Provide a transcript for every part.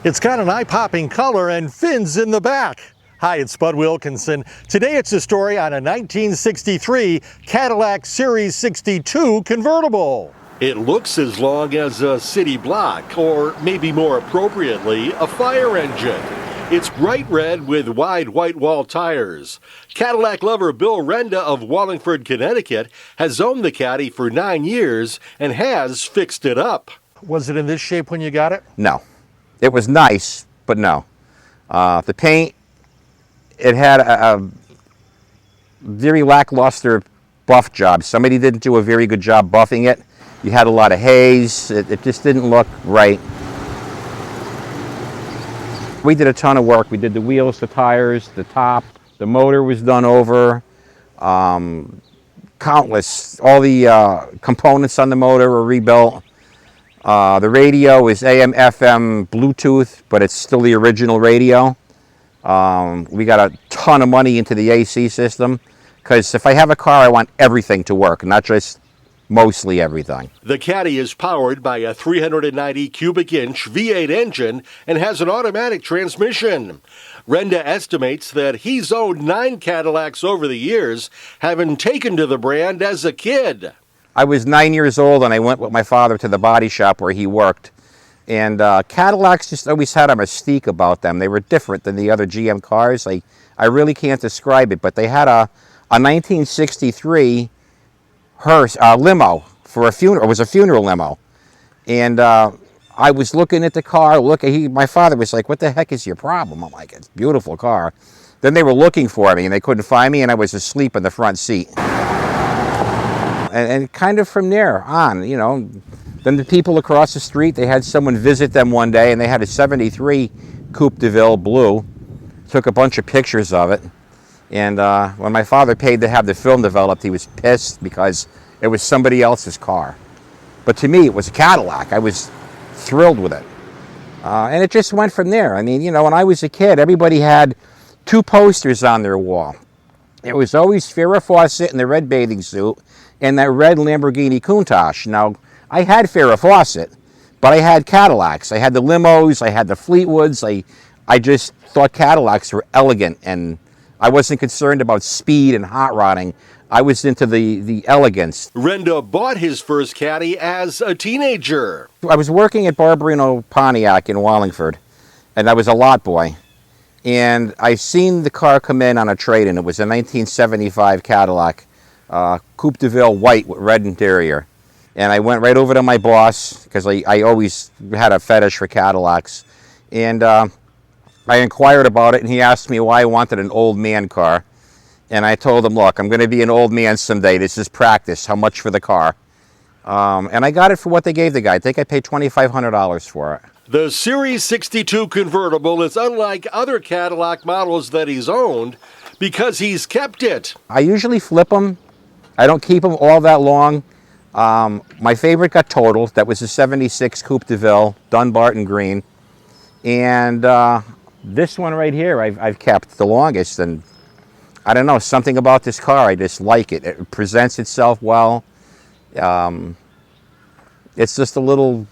It's got an eye-popping color and fins in the back. Hi, it's Bud Wilkinson. Today it's a story on a 1963 Cadillac Series 62 convertible. It looks as long as a city block, or maybe more appropriately, a fire engine. It's bright red with wide white wall tires. Cadillac lover Bill Renda of Wallingford, Connecticut has owned the Caddy for 9 years and has fixed it up. Was it in this shape when you got it? No. It was nice, but no. The paint, it had a very lackluster buff job. Somebody didn't do a very good job buffing it. You had a lot of haze. It just didn't look right. We did a ton of work. We did the wheels, the tires, the top. The motor was done over. Countless. All the components on the motor were rebuilt. The radio is AM, FM, Bluetooth, but it's still the original radio. We got a ton of money into the AC system, because if I have a car, I want everything to work, not just mostly everything. The Caddy is powered by a 390 cubic inch V8 engine and has an automatic transmission. Renda estimates that he's owned 9 Cadillacs over the years, having taken to the brand as a kid. I was 9 years old and I went with my father to the body shop where he worked. And Cadillacs just always had a mystique about them. They were different than the other GM cars. I really can't describe it, but they had a 1963 Hearst limo for a funeral. It was a funeral limo. And I was looking at the car. My father was like, "What the heck is your problem?" I'm like, "It's a beautiful car." Then they were looking for me and they couldn't find me, and I was asleep in the front seat. And kind of from there on, you know, then the people across the street, they had someone visit them one day, and they had a 73 Coupe de Ville blue. Took a bunch of pictures of it. And when my father paid to have the film developed, he was pissed because it was somebody else's car. But to me, it was a Cadillac. I was thrilled with it. And it just went from there. I mean, you know, when I was a kid, everybody had 2 posters on their wall. It was always Farrah Fawcett in the red bathing suit and that red Lamborghini Countach. Now, I had Farrah Fawcett, but I had Cadillacs. I had the limos, I had the Fleetwoods. I just thought Cadillacs were elegant, and I wasn't concerned about speed and hot rodding. I was into the elegance. Renda bought his first Caddy as a teenager. I was working at Barberino Pontiac in Wallingford, and I was a lot boy. And I seen the car come in on a trade-in. It was a 1975 Cadillac Coupe de Ville white with red interior. And I went right over to my boss, because I always had a fetish for Cadillacs. And I inquired about it, and he asked me why I wanted an old man car. And I told him, "Look, I'm going to be an old man someday. This is practice. How much for the car?" And I got it for what they gave the guy. I think I paid $2,500 for it. The Series 62 convertible is unlike other Cadillac models that he's owned because he's kept it. I usually flip them. I don't keep them all that long. My favorite got totaled. That was a 76 Coupe de Ville, Dunbarton green. And this one right here I've kept the longest. And I don't know, something about this car, I just like it. It presents itself well. It's just a little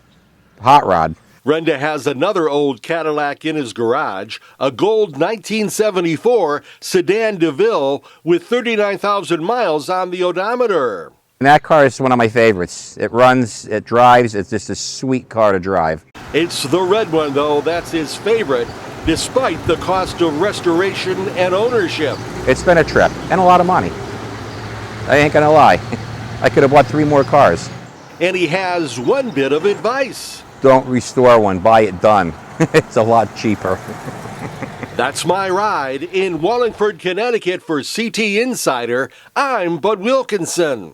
hot rod. Renda has another old Cadillac in his garage, a gold 1974 Sedan DeVille with 39,000 miles on the odometer. And that car is one of my favorites. It runs, it drives, it's just a sweet car to drive. It's the red one, though, that's his favorite, despite the cost of restoration and ownership. It's been a trip, and a lot of money. I ain't gonna lie. I could have bought 3 more cars. And he has one bit of advice. Don't restore one, buy it done. It's a lot cheaper. That's my ride in Wallingford, Connecticut for CT Insider. I'm Bud Wilkinson.